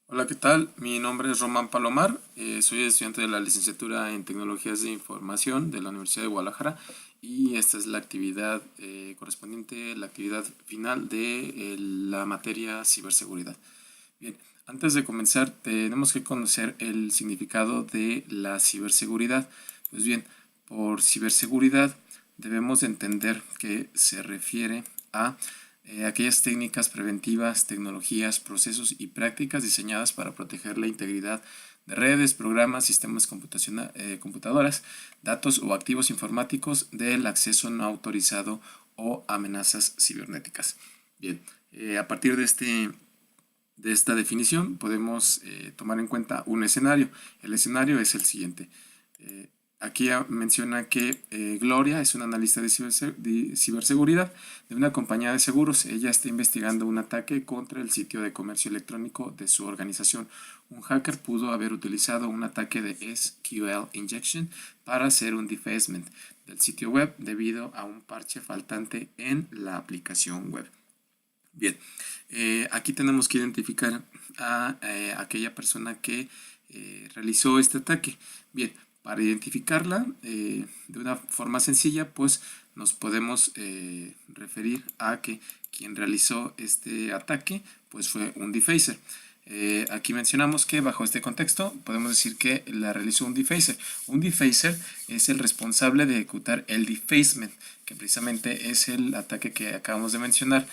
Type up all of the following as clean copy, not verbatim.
Hola, ¿qué tal? Mi nombre es Román Palomar, soy estudiante de la licenciatura en Tecnologías de Información de la Universidad de Guadalajara y esta es la actividad correspondiente, la actividad final de la materia ciberseguridad. Bien, antes de comenzar tenemos que conocer el significado de la ciberseguridad. Pues bien, por ciberseguridad debemos entender que se refiere a aquellas técnicas preventivas, tecnologías, procesos y prácticas diseñadas para proteger la integridad de redes, programas, sistemas computadoras, datos o activos informáticos del acceso no autorizado o amenazas cibernéticas. Bien, a partir de esta definición podemos tomar en cuenta un escenario. El escenario es el siguiente. Eh, Aquí menciona que Gloria es una analista de ciberseguridad de una compañía de seguros. Ella está investigando un ataque contra el sitio de comercio electrónico de su organización. Un hacker pudo haber utilizado un ataque de SQL injection para hacer un defacement del sitio web debido a un parche faltante en la aplicación web. Bien, aquí tenemos que identificar a aquella persona que realizó este ataque. Bien, para identificarla de una forma sencilla, pues nos podemos referir a que quien realizó este ataque pues fue un defacer. Aquí mencionamos que bajo este contexto podemos decir que la realizó un defacer. Un defacer es el responsable de ejecutar el defacement, que precisamente es el ataque que acabamos de mencionar.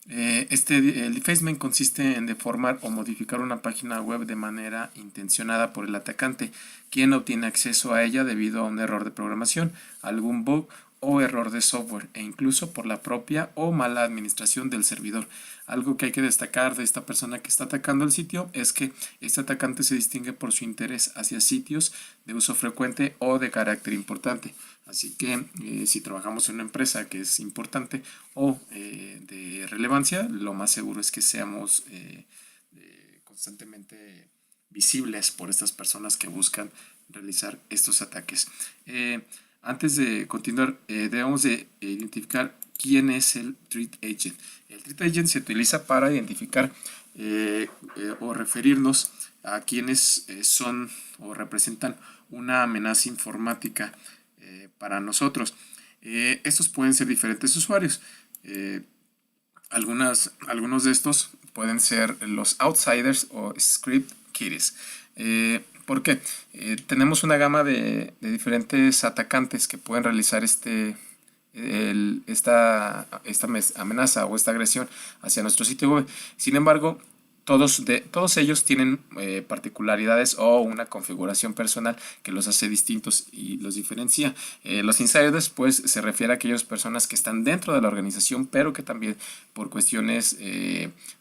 El defacement consiste en deformar o modificar una página web de manera intencionada por el atacante, quien obtiene acceso a ella debido a un error de programación, algún bug o error de software, e incluso por la propia o mala administración del servidor. Algo que hay que destacar de esta persona que está atacando el sitio es que este atacante se distingue por su interés hacia sitios de uso frecuente o de carácter importante. Así que si trabajamos en una empresa que es importante o de relevancia, lo más seguro es que seamos constantemente visibles por estas personas que buscan realizar estos ataques. Antes de continuar, debemos de identificar quién es el Threat Agent. El Threat Agent se utiliza para identificar o referirnos a quienes son o representan una amenaza informática para nosotros. Estos pueden ser diferentes usuarios. Eh, algunos de estos pueden ser los outsiders o script kiddies. ¿Por qué? Tenemos una gama de diferentes atacantes que pueden realizar esta amenaza o esta agresión hacia nuestro sitio web. Sin embargo, todos ellos tienen particularidades o una configuración personal que los hace distintos y los diferencia. Los insiders pues se refiere a aquellas personas que están dentro de la organización pero que también por cuestiones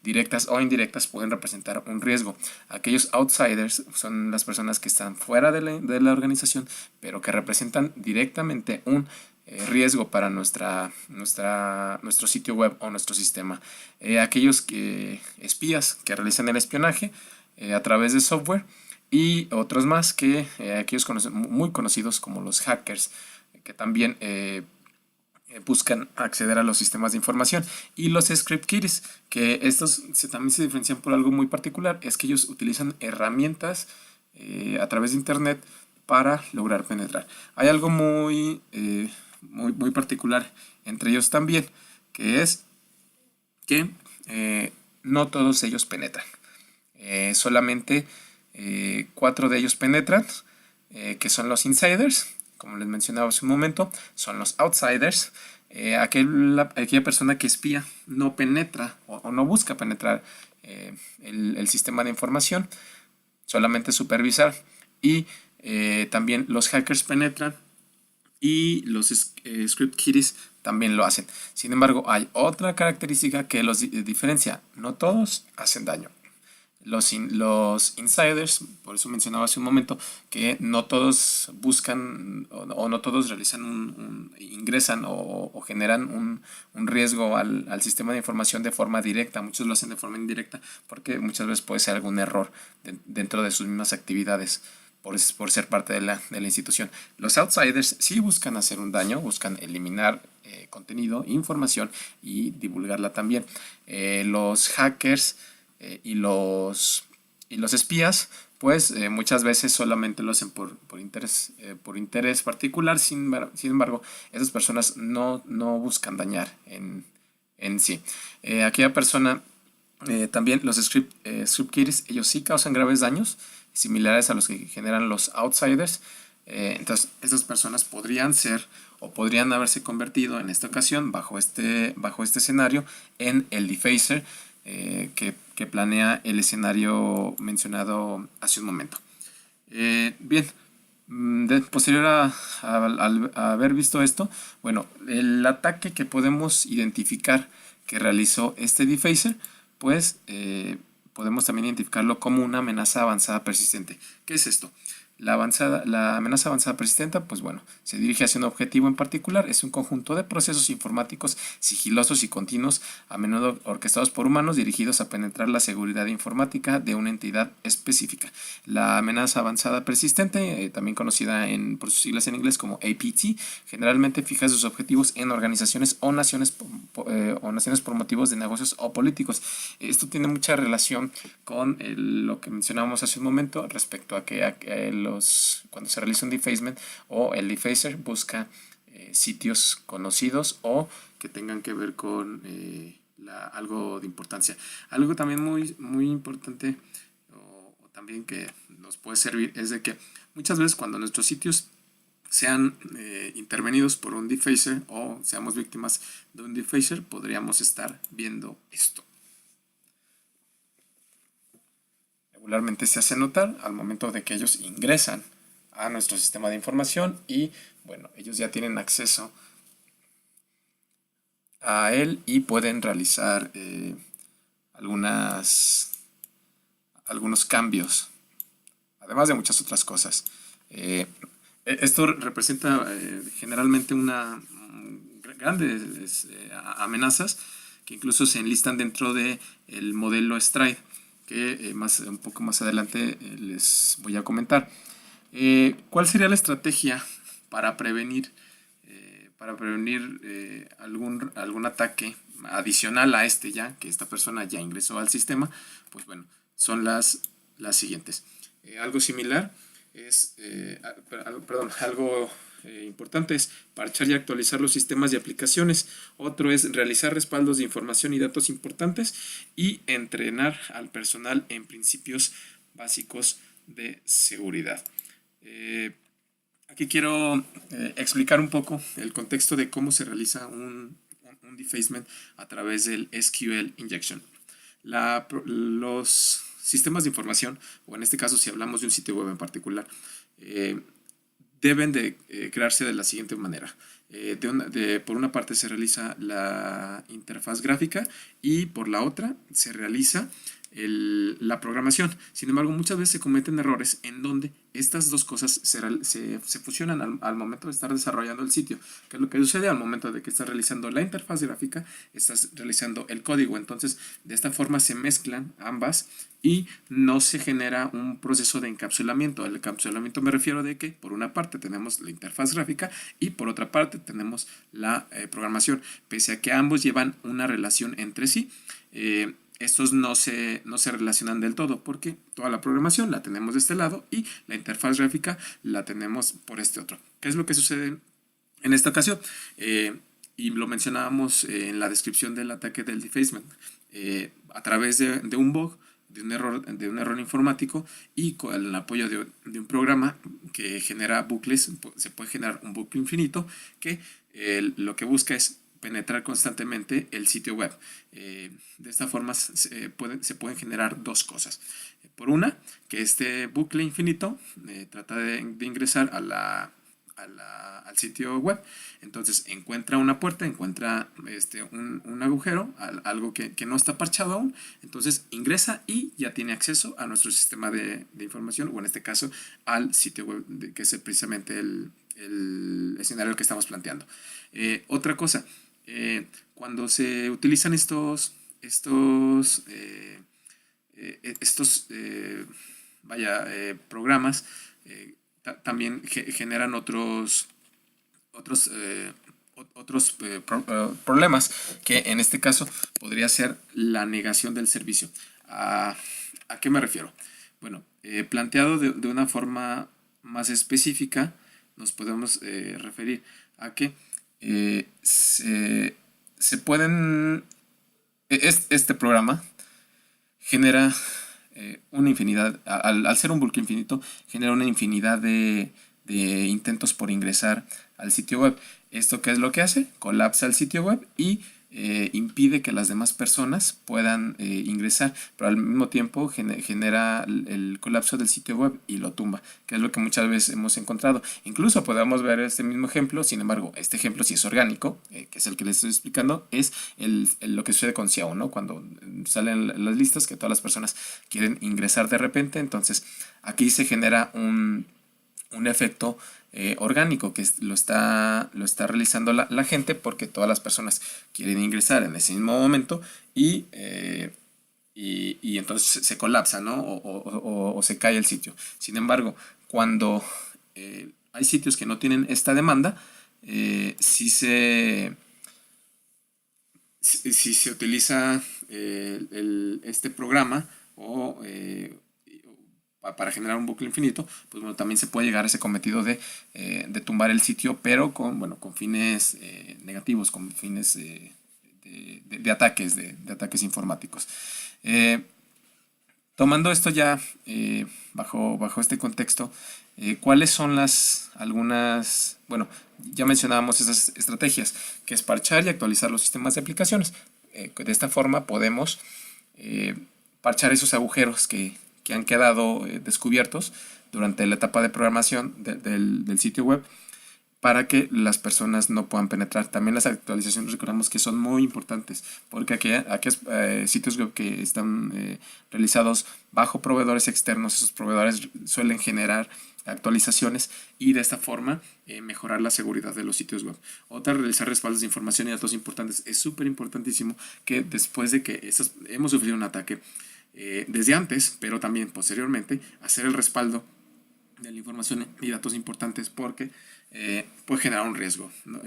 directas o indirectas pueden representar un riesgo. Aquellos outsiders son las personas que están fuera de la organización pero que representan directamente un riesgo para nuestro sitio web o nuestro sistema. Aquellos espías que realizan el espionaje a través de software y otros más que aquellos muy conocidos como los hackers que también buscan acceder a los sistemas de información, y los script kiddies, que estos también se diferencian por algo muy particular, es que ellos utilizan herramientas a través de internet para lograr penetrar. Hay algo muy particular entre ellos también, que es que no todos ellos penetran. Solamente 4 de ellos penetran, que son los insiders, como les mencionaba hace un momento, son los outsiders. Aquella persona que espía no penetra o no busca penetrar el sistema de información, solamente supervisar. Y también los hackers penetran y los script kiddies también lo hacen. Sin embargo, hay otra característica que los diferencia. No todos hacen daño. Los insiders, por eso mencionaba hace un momento, que no todos buscan o no todos realizan ingresan o generan un riesgo al sistema de información de forma directa. Muchos lo hacen de forma indirecta porque muchas veces puede ser algún error dentro de sus mismas actividades por ser parte de la institución. Los outsiders sí buscan hacer un daño, buscan eliminar contenido, información y divulgarla también. Los hackers y Y los espías, pues muchas veces solamente lo hacen por interés particular, sin embargo, esas personas no buscan dañar en sí. Aquella persona, también los script kiddies, ellos sí causan graves daños, similares a los que generan los outsiders. Entonces, estas personas podrían ser o podrían haberse convertido en esta ocasión, bajo este escenario, en el defacer que planea el escenario mencionado hace un momento. Bien, posterior a haber visto esto, bueno, el ataque que podemos identificar que realizó este defacer, pues podemos también identificarlo como una amenaza avanzada persistente. ¿Qué es esto? La amenaza avanzada persistente, pues bueno, se dirige hacia un objetivo en particular, es un conjunto de procesos informáticos sigilosos y continuos, a menudo orquestados por humanos, dirigidos a penetrar la seguridad informática de una entidad específica. La amenaza avanzada persistente, también conocida por sus siglas en inglés como APT, generalmente fija sus objetivos en organizaciones o naciones por motivos de negocios o políticos. Esto tiene mucha relación con lo que mencionábamos hace un momento respecto a que cuando se realiza un defacement o el defacer busca sitios conocidos o que tengan que ver con algo de importancia. Algo también muy importante o también que nos puede servir es de que muchas veces cuando nuestros sitios sean intervenidos por un defacer o seamos víctimas de un defacer, podríamos estar viendo esto. Regularmente se hace notar al momento de que ellos ingresan a nuestro sistema de información y bueno, ellos ya tienen acceso a él y pueden realizar algunos cambios, además de muchas otras cosas. Esto representa generalmente grandes amenazas que incluso se enlistan dentro del modelo Stride, que un poco más adelante les voy a comentar. ¿Cuál sería la estrategia para prevenir algún ataque adicional a que esta persona ya ingresó al sistema? Pues bueno, son las siguientes. Algo similar es, algo importante es parchar y actualizar los sistemas y aplicaciones. Otro es realizar respaldos de información y datos importantes y entrenar al personal en principios básicos de seguridad. Aquí quiero explicar un poco el contexto de cómo se realiza un defacement a través del SQL injection. Los sistemas de información, o en este caso si hablamos de un sitio web en particular, deben de crearse de la siguiente manera. Por una parte se realiza la interfaz gráfica y por la otra se realiza la programación. Sin embargo, muchas veces se cometen errores en donde estas dos cosas se fusionan al momento de estar desarrollando el sitio. ¿Qué es lo que sucede? Al momento de que estás realizando la interfaz gráfica, estás realizando el código. Entonces, de esta forma se mezclan ambas y no se genera un proceso de encapsulamiento. El encapsulamiento me refiero de que por una parte tenemos la interfaz gráfica y por otra parte tenemos la programación. Pese a que ambos llevan una relación entre sí, estos no se relacionan del todo porque toda la programación la tenemos de este lado y la interfaz gráfica la tenemos por este otro. ¿Qué es lo que sucede en esta ocasión? Y lo mencionábamos en la descripción del ataque del defacement. A través de un bug, de un error informático y con el apoyo de un programa que genera bucles, se puede generar un bucle infinito que lo que busca es penetrar constantemente el sitio web. De esta forma se pueden generar dos cosas. Por una, que este bucle infinito trata de ingresar al sitio web. Entonces encuentra una puerta, encuentra un agujero, algo que no está parchado aún. Entonces ingresa y ya tiene acceso a nuestro sistema de información, o en este caso al sitio web, que es precisamente el escenario que estamos planteando. Otra cosa, cuando se utilizan estos programas, también generan otros problemas, que en este caso podría ser la negación del servicio. ¿A qué me refiero? Bueno, planteado de una forma más específica, nos podemos referir a que se pueden... Este programa genera una infinidad, al ser un bucle infinito, genera una infinidad de intentos por ingresar al sitio web. ¿Esto qué es lo que hace? Colapsa el sitio web y impide que las demás personas puedan ingresar, pero al mismo tiempo genera el colapso del sitio web y lo tumba, que es lo que muchas veces hemos encontrado. Incluso podemos ver este mismo ejemplo, sin embargo, este ejemplo si es orgánico, que es el que les estoy explicando, es lo que sucede con SEO, ¿no? Cuando salen las listas que todas las personas quieren ingresar de repente, entonces aquí se genera un efecto orgánico que lo está realizando la gente porque todas las personas quieren ingresar en ese mismo momento y entonces se colapsa, ¿no? O se cae el sitio. Sin embargo, cuando hay sitios que no tienen esta demanda, si se utiliza este programa para generar un bucle infinito, pues bueno, también se puede llegar a ese cometido de tumbar el sitio, pero con fines negativos, con fines de ataques, de ataques informáticos. Tomando esto ya bajo este contexto, ¿cuáles son bueno, ya mencionábamos esas estrategias, que es parchar y actualizar los sistemas de aplicaciones. De esta forma podemos parchar esos agujeros que han quedado descubiertos durante la etapa de programación del sitio web para que las personas no puedan penetrar. También las actualizaciones, recordamos que son muy importantes, porque aquellos sitios web que están realizados bajo proveedores externos, esos proveedores suelen generar actualizaciones y de esta forma mejorar la seguridad de los sitios web. Otra, realizar respaldos de información y datos importantes. Es súper importantísimo que después de que hemos sufrido un ataque, desde antes, pero también posteriormente, hacer el respaldo de la información y datos importantes porque puede generar un riesgo, ¿no?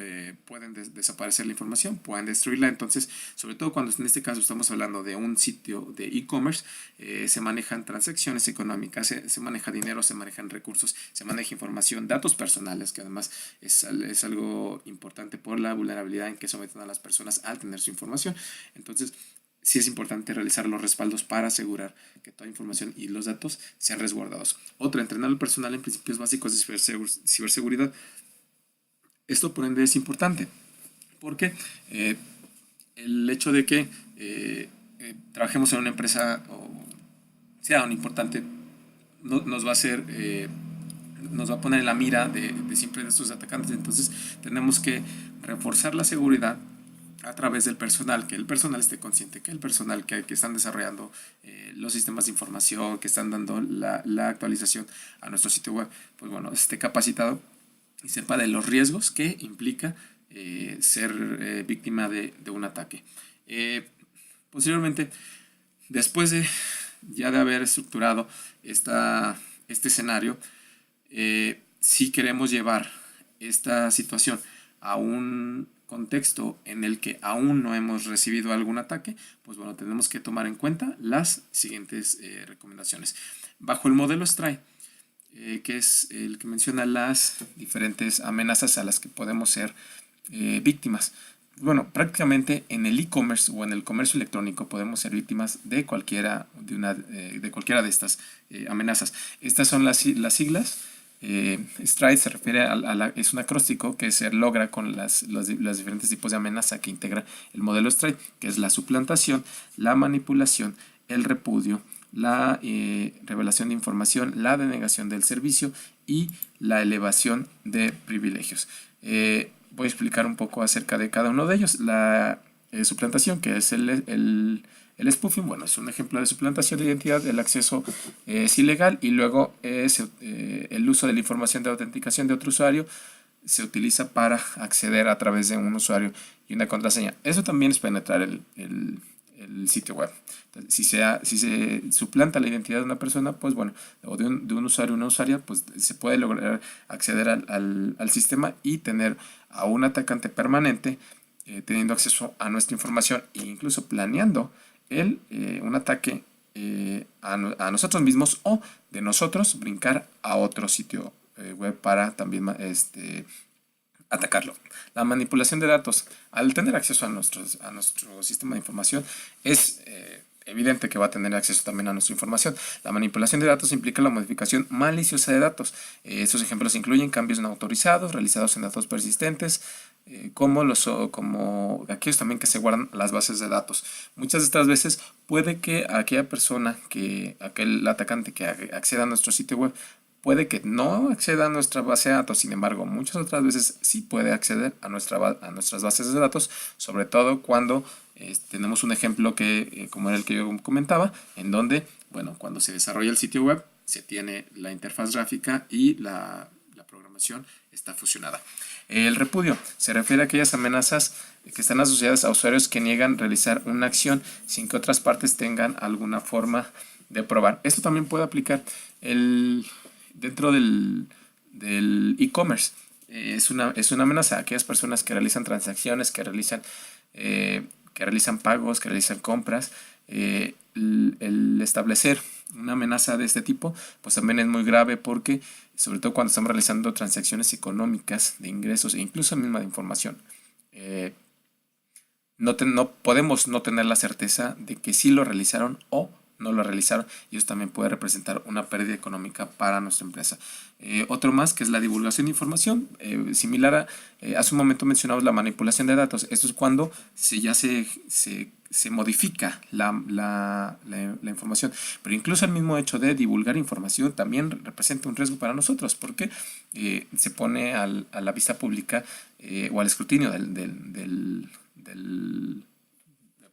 Pueden desaparecer la información, pueden destruirla. Entonces, sobre todo cuando en este caso estamos hablando de un sitio de e-commerce, se manejan transacciones económicas, se maneja dinero, se manejan recursos, se maneja información, datos personales, que además es algo importante por la vulnerabilidad en que someten a las personas al tener su información. Entonces, sí es importante realizar los respaldos para asegurar que toda información y los datos sean resguardados. Otra, entrenar al personal en principios básicos de ciberseguridad. Esto por ende es importante porque el hecho de que trabajemos en una empresa o sea un importante nos va a hacer nos va a poner en la mira de siempre de estos atacantes. Entonces tenemos que reforzar la seguridad a través del personal, que el personal esté consciente, que el personal que están desarrollando los sistemas de información, que están dando la actualización a nuestro sitio web, pues bueno, esté capacitado y sepa de los riesgos que implica ser víctima de un ataque. Posteriormente, después ya de haber estructurado este escenario, si queremos llevar esta situación a un contexto en el que aún no hemos recibido algún ataque, pues bueno, tenemos que tomar en cuenta las siguientes recomendaciones. Bajo el modelo STRIDE, que es el que menciona las diferentes amenazas a las que podemos ser víctimas. Bueno, prácticamente en el e-commerce o en el comercio electrónico podemos ser víctimas de cualquiera de estas amenazas. Estas son las siglas. STRIDE se refiere es un acróstico que se logra con los diferentes tipos de amenaza que integra el modelo STRIDE, que es la suplantación, la manipulación, el repudio, la revelación de información, la denegación del servicio y la elevación de privilegios. Voy a explicar un poco acerca de cada uno de ellos. La suplantación, que es el spoofing, bueno, es un ejemplo de suplantación de identidad. El acceso es ilegal y luego el uso de la información de autenticación de otro usuario se utiliza para acceder a través de un usuario y una contraseña. Eso también es penetrar el sitio web. Entonces, si se suplanta la identidad de una persona, pues bueno, o de un usuario o una usuaria, pues se puede lograr acceder al sistema y tener a un atacante permanente teniendo acceso a nuestra información e incluso planeando un ataque a nosotros mismos o de nosotros brincar a otro sitio web para también atacarlo. La manipulación de datos. Al tener acceso a nuestro sistema de información, es evidente que va a tener acceso también a nuestra información. La manipulación de datos implica la modificación maliciosa de datos. Estos ejemplos incluyen cambios no autorizados realizados en datos persistentes, como aquellos también que se guardan las bases de datos. Muchas de estas veces puede que aquella persona, aquel atacante que acceda a nuestro sitio web, puede que no acceda a nuestra base de datos. Sin embargo, muchas otras veces sí puede acceder a nuestras bases de datos, sobre todo cuando tenemos un ejemplo como era el que yo comentaba, en donde, bueno, cuando se desarrolla el sitio web, se tiene la interfaz gráfica y la programación está fusionada. El repudio se refiere a aquellas amenazas que están asociadas a usuarios que niegan realizar una acción sin que otras partes tengan alguna forma de probar. Esto también puede aplicar dentro del e-commerce. Es una amenaza a aquellas personas que realizan transacciones, que realizan pagos, que realizan compras. El establecer una amenaza de este tipo pues también es muy grave, porque sobre todo cuando estamos realizando transacciones económicas de ingresos e incluso misma de información, no podemos no tener la certeza de que sí lo realizaron o no lo realizaron, y eso también puede representar una pérdida económica para nuestra empresa. Otro más, que es la divulgación de información, similar hace un momento mencionamos la manipulación de datos. Esto es cuando ya se modifica la información, pero incluso el mismo hecho de divulgar información también representa un riesgo para nosotros, porque se pone a la vista pública o al escrutinio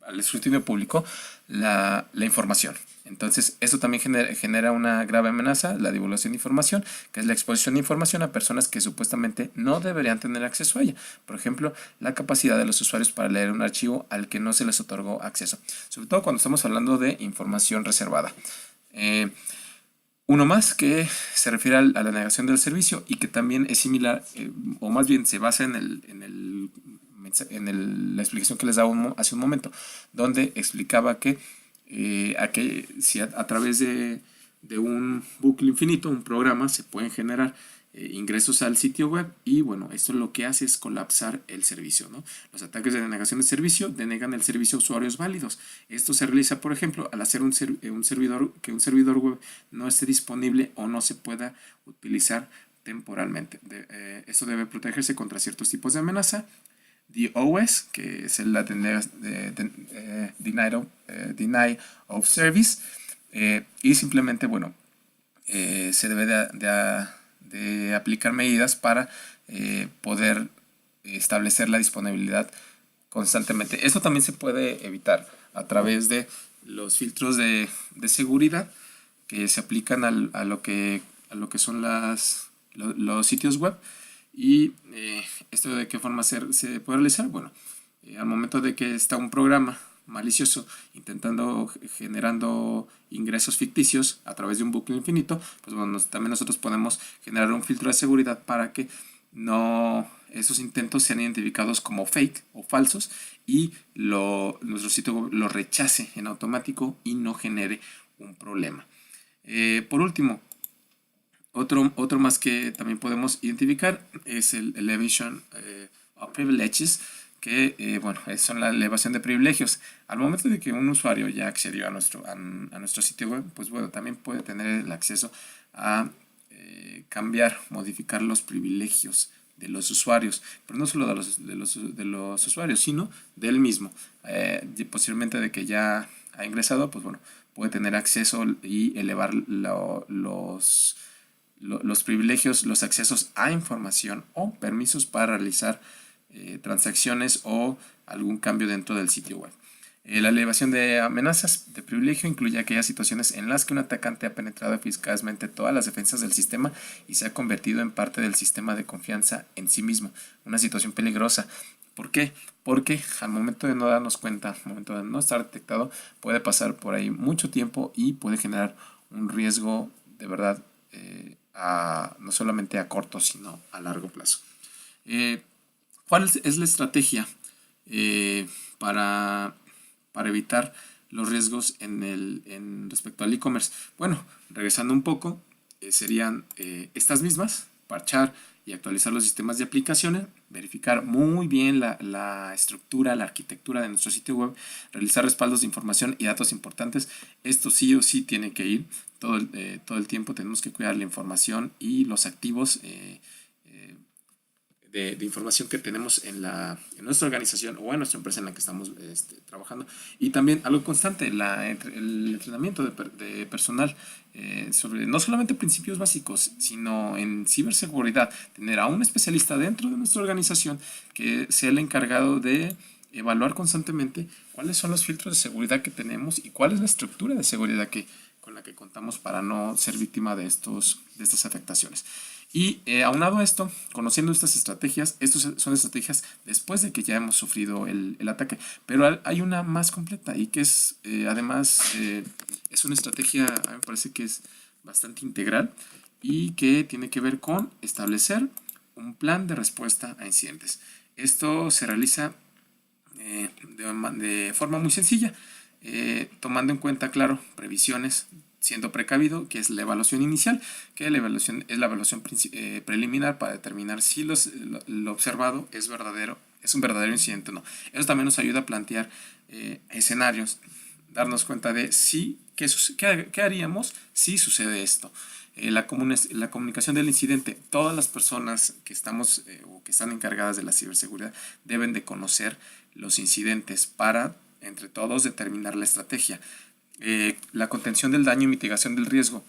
al escrutinio público la información. Entonces, esto también genera una grave amenaza, la divulgación de información, que es la exposición de información a personas que supuestamente no deberían tener acceso a ella. Por ejemplo, la capacidad de los usuarios para leer un archivo al que no se les otorgó acceso, sobre todo cuando estamos hablando de información reservada. Uno más, que se refiere a la negación del servicio y que también es similar, o más bien se basa en la explicación que les daba hace un momento, donde explicaba que si a través de un bucle infinito, un programa, se pueden generar ingresos al sitio web, y bueno, esto lo que hace es colapsar el servicio, ¿no? Los ataques de denegación de servicio denegan el servicio a usuarios válidos. Esto se realiza, por ejemplo, al hacer un servidor web no esté disponible o no se pueda utilizar temporalmente. Esto debe protegerse contra ciertos tipos de amenaza. DOS, que es la Deny of Service, y simplemente, bueno, se debe de aplicar medidas para poder establecer la disponibilidad constantemente. Esto también se puede evitar a través de los filtros de seguridad que se aplican a lo que son los sitios web. ¿Y esto de qué forma se puede realizar? Bueno, al momento de que está un programa malicioso generando ingresos ficticios a través de un bucle infinito, pues bueno, también nosotros podemos generar un filtro de seguridad para que esos intentos sean identificados como fake o falsos, y nuestro sitio web lo rechace en automático y no genere un problema. Por último, otro más que también podemos identificar es el Elevation of Privileges, que bueno, son la elevación de privilegios. Al momento de que un usuario ya accedió a nuestro sitio web, pues bueno, también puede tener el acceso a modificar los privilegios de los usuarios, pero no solo de los usuarios, sino del mismo. Posiblemente de que ya ha ingresado, pues bueno, puede tener acceso y elevar los privilegios, los accesos a información o permisos para realizar transacciones o algún cambio dentro del sitio web. La elevación de amenazas de privilegio incluye aquellas situaciones en las que un atacante ha penetrado eficazmente todas las defensas del sistema y se ha convertido en parte del sistema de confianza en sí mismo. Una situación peligrosa. ¿Por qué? Porque al momento de no darnos cuenta, al momento de no estar detectado, puede pasar por ahí mucho tiempo y puede generar un riesgo de verdad, no solamente a corto, sino a largo plazo. ¿Cuál es la estrategia para evitar los riesgos en respecto al e-commerce. Bueno, regresando un poco, serían estas mismas: parchar y actualizar los sistemas de aplicaciones, verificar muy bien la estructura, la arquitectura de nuestro sitio web, realizar respaldos de información y datos importantes. Esto sí o sí tiene que ir todo el tiempo. Tenemos que cuidar la información y los activos de información que tenemos en nuestra organización o en nuestra empresa en la que estamos trabajando. Y también algo constante, el entrenamiento de personal sobre no solamente principios básicos, sino en ciberseguridad. Tener a un especialista dentro de nuestra organización que sea el encargado de evaluar constantemente cuáles son los filtros de seguridad que tenemos y cuál es la estructura de seguridad con la que contamos para no ser víctima de estas afectaciones. Y aunado a esto, conociendo estas estrategias, estas son estrategias después de que ya hemos sufrido el ataque, pero hay una más completa y que es además es una estrategia, a mí me parece que es bastante integral y que tiene que ver con establecer un plan de respuesta a incidentes. Esto se realiza de forma muy sencilla, tomando en cuenta, claro, previsiones, siendo precavido, que es la evaluación inicial, que la evaluación es la evaluación preliminar para determinar si lo observado es un verdadero incidente o no. Eso también nos ayuda a plantear escenarios, darnos cuenta de qué haríamos si sucede esto. La comunicación del incidente: todas las personas que estamos o que están encargadas de la ciberseguridad deben de conocer los incidentes para, entre todos, determinar la estrategia. La contención del daño y mitigación del riesgo.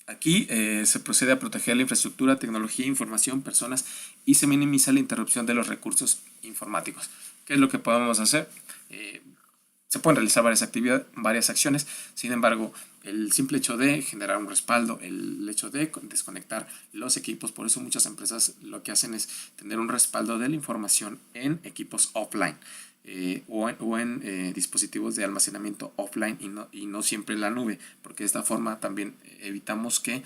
Aquí se procede a proteger la infraestructura, tecnología, información, personas, y se minimiza la interrupción de los recursos informáticos. ¿Qué es lo que podemos hacer? Se pueden realizar varias acciones. Sin embargo, el simple hecho de generar un respaldo, el hecho de desconectar los equipos, por eso muchas empresas lo que hacen es tener un respaldo de la información en equipos offline. O en dispositivos de almacenamiento offline y no siempre en la nube, porque de esta forma también evitamos que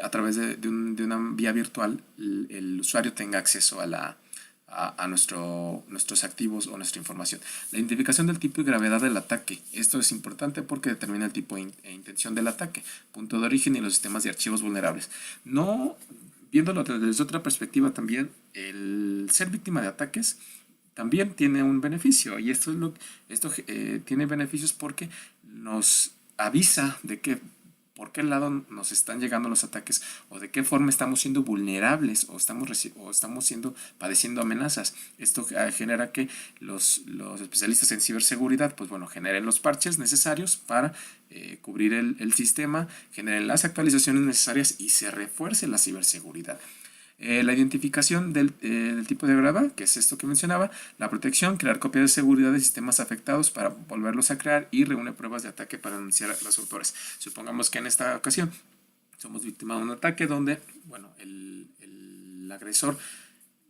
a través de una vía virtual el usuario tenga acceso a nuestros activos o nuestra información. La identificación del tipo y gravedad del ataque. Esto es importante porque determina el tipo e intención del ataque, punto de origen y los sistemas de archivos vulnerables. No Viéndolo desde otra perspectiva también, el ser víctima de ataques también tiene un beneficio, y esto tiene beneficios porque nos avisa de por qué lado nos están llegando los ataques o de qué forma estamos siendo vulnerables o estamos padeciendo amenazas. Esto genera que los especialistas en ciberseguridad generen los parches necesarios para cubrir el sistema, generen las actualizaciones necesarias y se refuerce la ciberseguridad. La identificación del tipo de gravedad, que es esto que mencionaba, la protección, crear copias de seguridad de sistemas afectados para volverlos a crear y reúne pruebas de ataque para denunciar a los autores. Supongamos que en esta ocasión somos víctimas de un ataque donde el agresor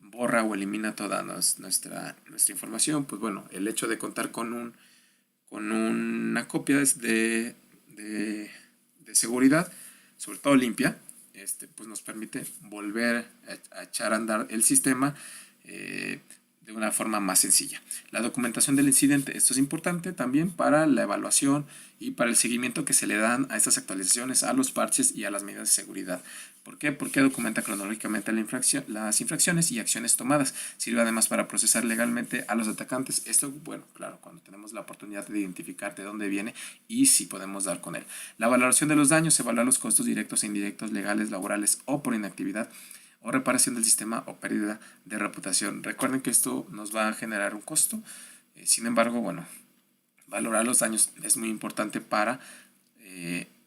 borra o elimina toda nuestra información. El hecho de contar con una copia de seguridad, sobre todo limpia, nos permite volver a echar a andar el sistema de una forma más sencilla. La documentación del incidente. Esto es importante también para la evaluación y para el seguimiento que se le dan a estas actualizaciones, a los parches y a las medidas de seguridad. ¿Por qué? Porque documenta cronológicamente las infracciones y acciones tomadas. Sirve además para procesar legalmente a los atacantes. Esto, claro, cuando tenemos la oportunidad de identificar de dónde viene y si podemos dar con él. La valoración de los daños. Evaluar los costos directos e indirectos, legales, laborales o por inactividad o reparación del sistema o pérdida de reputación. Recuerden que esto nos va a generar un costo. Sin embargo, valorar los daños es muy importante para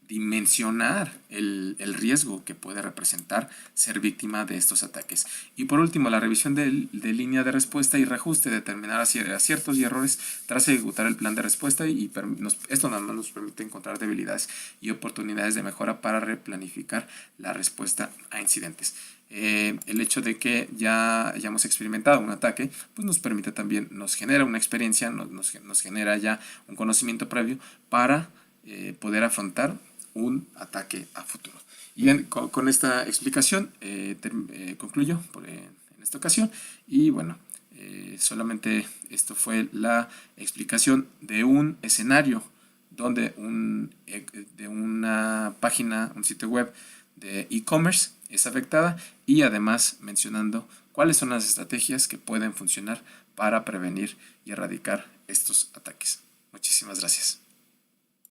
dimensionar el riesgo que puede representar ser víctima de estos ataques. Y por último, la revisión de línea de respuesta y reajuste, determinar aciertos y errores tras ejecutar el plan de respuesta, y esto nada más nos permite encontrar debilidades y oportunidades de mejora para replanificar la respuesta a incidentes. El hecho de que ya hayamos experimentado un ataque nos permite también, nos genera una experiencia, nos genera ya un conocimiento previo para poder afrontar un ataque a futuro. Y bien, con esta explicación concluyo en esta ocasión, y Solamente esto fue la explicación de un escenario donde de una página, un sitio web de e-commerce es afectada, y además mencionando cuáles son las estrategias que pueden funcionar para prevenir y erradicar estos ataques. Muchísimas gracias.